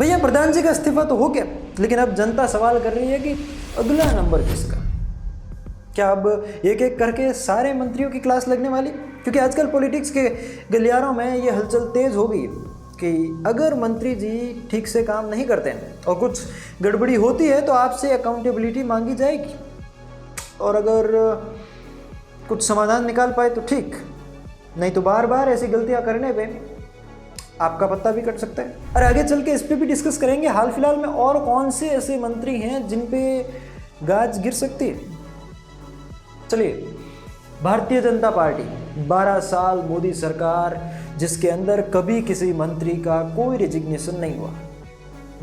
भैया प्रधान जी का इस्तीफा तो हो गया, लेकिन अब जनता सवाल कर रही है कि अगला नंबर किसका। क्या अब एक एक करके सारे मंत्रियों की क्लास लगने वाली? क्योंकि आजकल पॉलिटिक्स के गलियारों में ये हलचल तेज हो गई कि अगर मंत्री जी ठीक से काम नहीं करते हैं और कुछ गड़बड़ी होती है तो आपसे अकाउंटेबिलिटी मांगी जाएगी, और अगर कुछ समाधान निकाल पाए तो ठीक, नहीं तो बार बार ऐसी गलतियां करने पे आपका पत्ता भी कट सकता है। और आगे चल के इस पर भी डिस्कस करेंगे हाल फिलहाल में और कौन से ऐसे मंत्री हैं जिन पे गाज गिर सकती है। चलिए, भारतीय जनता पार्टी 12 साल मोदी सरकार, जिसके अंदर कभी किसी मंत्री का कोई रेजिग्नेशन नहीं हुआ।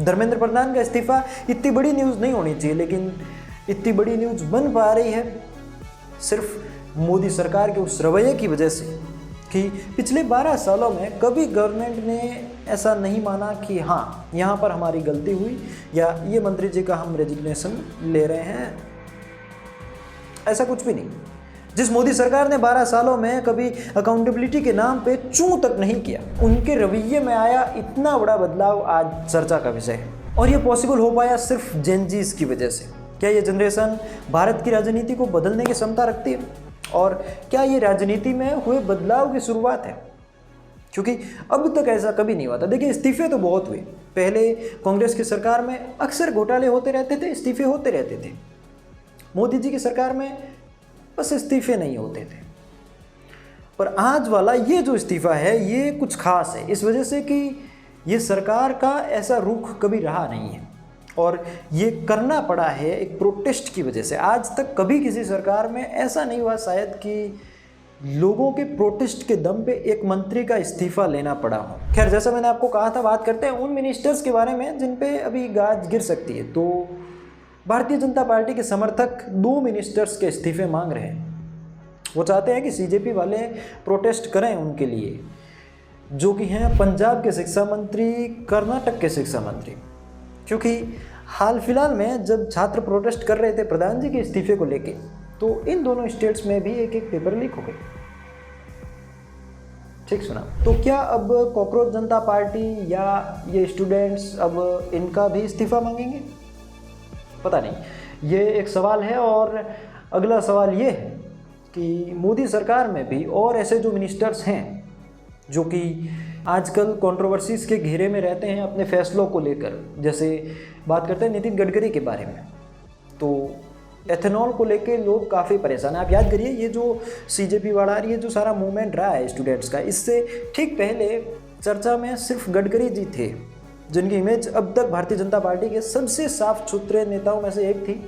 धर्मेंद्र प्रधान का इस्तीफा इतनी बड़ी न्यूज़ नहीं होनी चाहिए, लेकिन इतनी बड़ी न्यूज़ बन पा रही है सिर्फ मोदी सरकार के उस रवैये की वजह से कि पिछले 12 सालों में कभी गवर्नमेंट ने ऐसा नहीं माना कि हाँ यहाँ पर हमारी गलती हुई या ये मंत्री जी का हम रेजिग्नेशन ले रहे हैं। ऐसा कुछ भी नहीं। जिस मोदी सरकार ने 12 सालों में कभी अकाउंटेबिलिटी के नाम पे चूं तक नहीं किया, उनके रवैये में आया इतना बड़ा बदलाव आज चर्चा का विषय है। और ये पॉसिबल हो पाया सिर्फ जेनजीज की वजह से। क्या ये जनरेशन भारत की राजनीति को बदलने की क्षमता रखती है? और क्या ये राजनीति में हुए बदलाव की शुरुआत है? क्योंकि अब तक ऐसा कभी नहीं हुआ था। देखिए, इस्तीफे तो बहुत हुए। पहले कांग्रेस की सरकार में अक्सर घोटाले होते रहते थे, इस्तीफे होते रहते थे। मोदी जी की सरकार में बस इस्तीफे नहीं होते थे। पर आज वाला ये जो इस्तीफा है ये कुछ खास है, इस वजह से कि ये सरकार का ऐसा रुख कभी रहा नहीं है और ये करना पड़ा है एक प्रोटेस्ट की वजह से। आज तक कभी किसी सरकार में ऐसा नहीं हुआ शायद कि लोगों के प्रोटेस्ट के दम पे एक मंत्री का इस्तीफा लेना पड़ा हो। खैर, जैसा मैंने आपको कहा था, बात करते हैं उन मिनिस्टर्स के बारे में जिन पे अभी गाज गिर सकती है। तो भारतीय जनता पार्टी के समर्थक 2 मिनिस्टर्स के इस्तीफे मांग रहे हैं। वो चाहते हैं कि सीजेपी वाले प्रोटेस्ट करें उनके लिए, जो कि हैं पंजाब के शिक्षा मंत्री, कर्नाटक के शिक्षा मंत्री। क्योंकि हाल फिलहाल में जब छात्र प्रोटेस्ट कर रहे थे प्रधान जी के इस्तीफे को लेके, तो इन दोनों स्टेट्स में भी एक पेपर लीक हो गए। ठीक सुना? तो क्या अब कॉकरोच जनता पार्टी या ये स्टूडेंट्स अब इनका भी इस्तीफा मांगेंगे? पता नहीं, ये एक सवाल है। और अगला सवाल ये है कि मोदी सरकार में भी और ऐसे जो मिनिस्टर्स हैं जो कि आजकल कंट्रोवर्सीज के घेरे में रहते हैं अपने फैसलों को लेकर। जैसे बात करते हैं नितिन गडकरी के बारे में, तो एथेनॉल को लेके लोग काफ़ी परेशान हैं। आप याद करिए, ये जो सीजेपी वाला ये जो सारा मूवमेंट रहा है स्टूडेंट्स का, इससे ठीक पहले चर्चा में सिर्फ गडकरी जी थे, जिनकी इमेज अब तक भारतीय जनता पार्टी के सबसे साफ सुथरे नेताओं में से एक थी।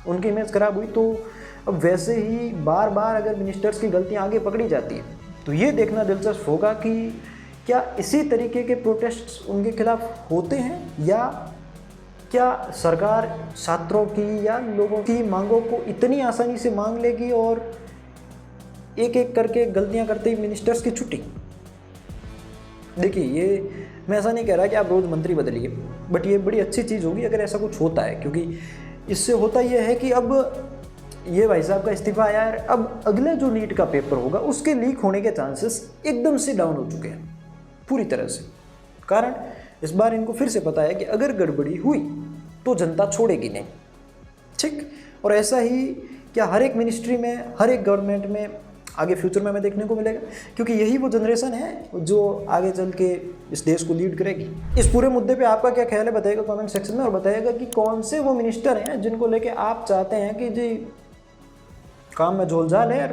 उनकी इमेज खराब हुई, तो अब वैसे ही बार बार अगर मिनिस्टर्स की गलतियां आगे पकड़ी जाती हैं तो ये देखना दिलचस्प होगा कि क्या इसी तरीके के प्रोटेस्ट्स उनके खिलाफ होते हैं, या क्या सरकार छात्रों की या लोगों की मांगों को इतनी आसानी से मांग लेगी और एक एक करके गलतियां करते ही मिनिस्टर्स की छुट्टी। देखिए, ये मैं ऐसा नहीं कह रहा कि आप रोज़ मंत्री बदलिए, बट ये बड़ी अच्छी चीज़ होगी अगर ऐसा कुछ होता है, क्योंकि इससे होता यह है कि अब ये भाई साहब का इस्तीफा आया है, अब अगले जो नीट का पेपर होगा उसके लीक होने के चांसेस एकदम से डाउन हो चुके हैं पूरी तरह से। कारण इस बार इनको फिर से पता है कि अगर गड़बड़ी हुई तो जनता छोड़ेगी नहीं। ठीक, और ऐसा ही क्या हर एक मिनिस्ट्री में, हर एक गवर्नमेंट में आगे फ्यूचर में हमें देखने को मिलेगा, क्योंकि यही वो जनरेशन है जो आगे चल के इस देश को लीड करेगी। इस पूरे मुद्दे पे आपका क्या ख्याल है बताइएगा कमेंट सेक्शन में, और बताइएगा कि कौन से वो मिनिस्टर हैं जिनको लेके आप चाहते हैं कि जी काम में झोलझाल है,